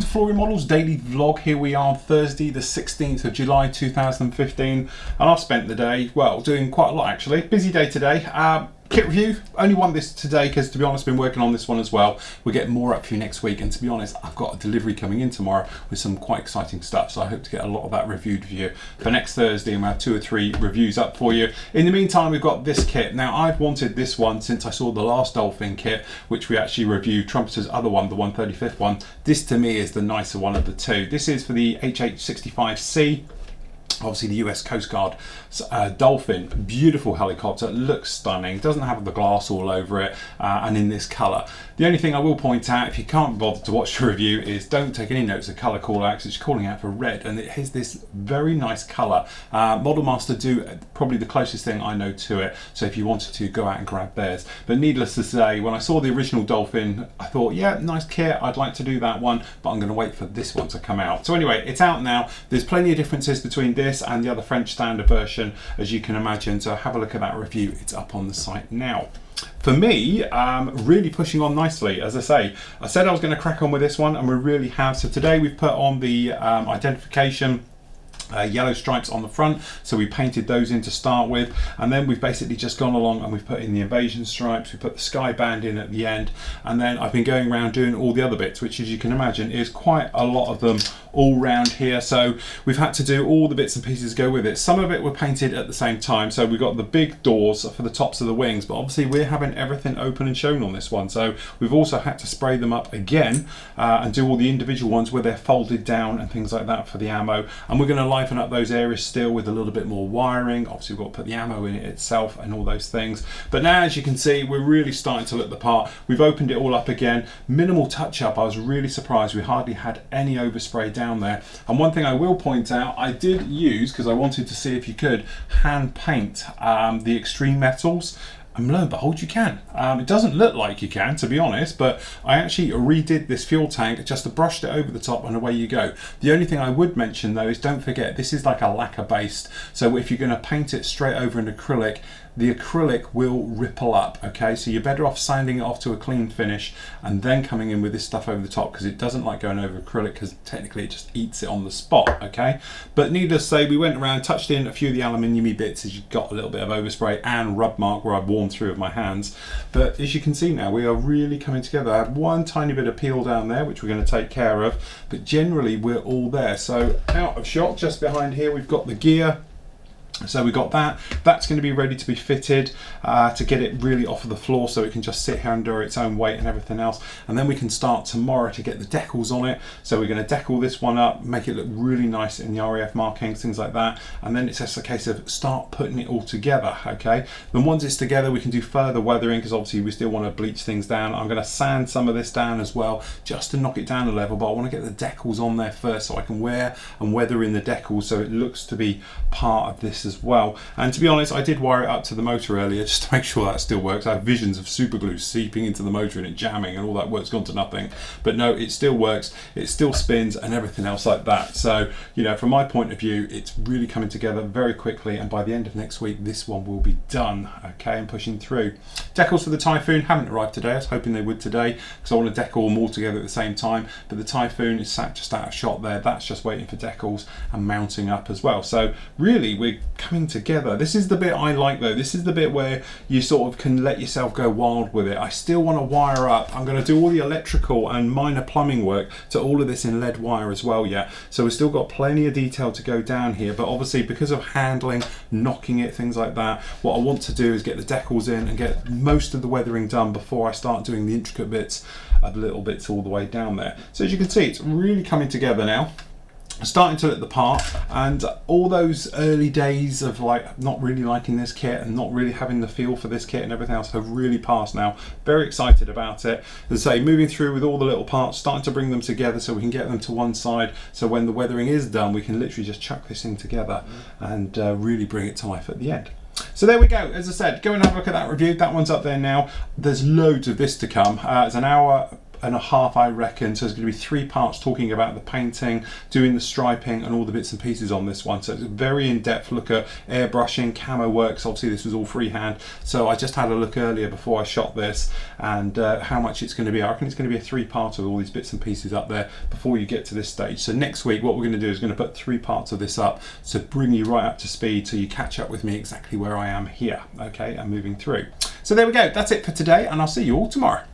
Flory Models daily vlog. Here we are on Thursday the 16th of July 2015, and I've spent the day, well, doing quite a lot actually. Busy day today. Kit review, only one this today because, to be honest, I've been working on this one as well. We'll get more up for you next week, and to be honest, I've got a delivery coming in tomorrow with some quite exciting stuff, so I hope to get a lot of that reviewed for you for next Thursday, and we'll have 2 or 3 reviews up for you. In the meantime, we've got this kit. Now, I've wanted this one since I saw the last Dolphin kit, which we actually reviewed, Trumpeter's other one, the 135th one. This to me is the nicer one of the two. This is for the HH65C. Obviously the US Coast Guard Dolphin, beautiful helicopter, looks stunning, doesn't have the glass all over it, and in this colour. The only thing I will point out, if you can't bother to watch the review, is don't take any notes of colour call outs. It's calling out for red, and it has this very nice colour. Model Master do probably the closest thing I know to it, so if you wanted to, go out and grab theirs. But needless to say, when I saw the original Dolphin, I thought, yeah, nice kit, I'd like to do that one, but I'm going to wait for this one to come out. So anyway, it's out now. There's plenty of differences between this and the other French standard version, as you can imagine, so have a look at that review. It's up on the site now. For me, really pushing on nicely. As I say, I said I was going to crack on with this one, and we really have. So today we've put on the identification yellow stripes on the front, so we painted those in to start with, and then we've basically just gone along and we've put in the invasion stripes, we put the sky band in at the end, and then I've been going around doing all the other bits, which, as you can imagine, is quite a lot of them all round here. So we've had to do all the bits and pieces to go with it. Some of it were painted at the same time, so we've got the big doors for the tops of the wings, but obviously we're having everything open and shown on this one, so we've also had to spray them up again and do all the individual ones where they're folded down and things like that for the ammo. And we're going to liven up those areas still with a little bit more wiring. Obviously we've got to put the ammo in it itself and all those things, but now, as you can see, we're really starting to look the part. We've opened it all up again, minimal touch up. I was really surprised we hardly had any overspray down there. And one thing I will point out, I did use, because I wanted to see if you could hand paint the extreme metals, and lo and behold, you can. It doesn't look like you can, to be honest, but I actually redid this fuel tank, just brushed it over the top, and away you go. The only thing I would mention though is, don't forget, this is like a lacquer based, so if you're going to paint it straight over in acrylic, the acrylic will ripple up, okay? So you're better off sanding it off to a clean finish and then coming in with this stuff over the top, because it doesn't like going over acrylic, because technically it just eats it on the spot, okay? But needless to say, we went around, touched in a few of the aluminium-y bits as you've got a little bit of overspray and rub mark where I've worn through with my hands. But as you can see now, we are really coming together. I have one tiny bit of peel down there, which we're going to take care of, but generally we're all there. So out of shot, just behind here, we've got the gear. So we got that. That's going to be ready to be fitted to get it really off of the floor, so it can just sit here under its own weight and everything else. And then we can start tomorrow to get the decals on it. So we're going to decal this one up, make it look really nice in the RAF markings, things like that. And then it's just a case of start putting it all together, okay? Then once it's together, we can do further weathering, because obviously we still want to bleach things down. I'm going to sand some of this down as well, just to knock it down a level, but I want to get the decals on there first so I can wear and weather in the decals so it looks to be part of this as well. And to be honest, I did wire it up to the motor earlier just to make sure that still works. I have visions of super glue seeping into the motor and it jamming and all that work's gone to nothing, but no, it still works, it still spins and everything else like that. So, you know, from my point of view, it's really coming together very quickly, and by the end of next week this one will be done, okay, and pushing through. Decals for the Typhoon haven't arrived today. I was hoping they would today, because I want to decal them all together at the same time, but the Typhoon is sat just out of shot there. That's just waiting for decals and mounting up as well. So really we're coming together. This is the bit I like though. This is the bit where you sort of can let yourself go wild with it. I still want to wire up. I'm going to do all the electrical and minor plumbing work to all of this in lead wire as well yet. So we've still got plenty of detail to go down here, but obviously because of handling, knocking it, things like that, what I want to do is get the decals in and get most of the weathering done before I start doing the intricate bits of little bits all the way down there. So as you can see, it's really coming together now. Starting to look the part, and all those early days of like not really liking this kit and not really having the feel for this kit and everything else have really passed now. Very excited about it. As I say, moving through with all the little parts, starting to bring them together so we can get them to one side, so when the weathering is done we can literally just chuck this thing together and really bring it to life at the end. So there we go. As I said, go and have a look at that review. That one's up there now. There's loads of this to come. It's an hour and a half, I reckon. So there's going to be 3 parts talking about the painting, doing the striping and all the bits and pieces on this one. So it's a very in-depth look at airbrushing, camo works. Obviously this was all freehand, so I just had a look earlier before I shot this, and how much it's going to be. I reckon it's going to be a 3-part of all these bits and pieces up there before you get to this stage. So next week what we're going to do is going to put 3 parts of this up to bring you right up to speed, so you catch up with me exactly where I am here, okay, and moving through. So there we go, that's it for today, and I'll see you all tomorrow.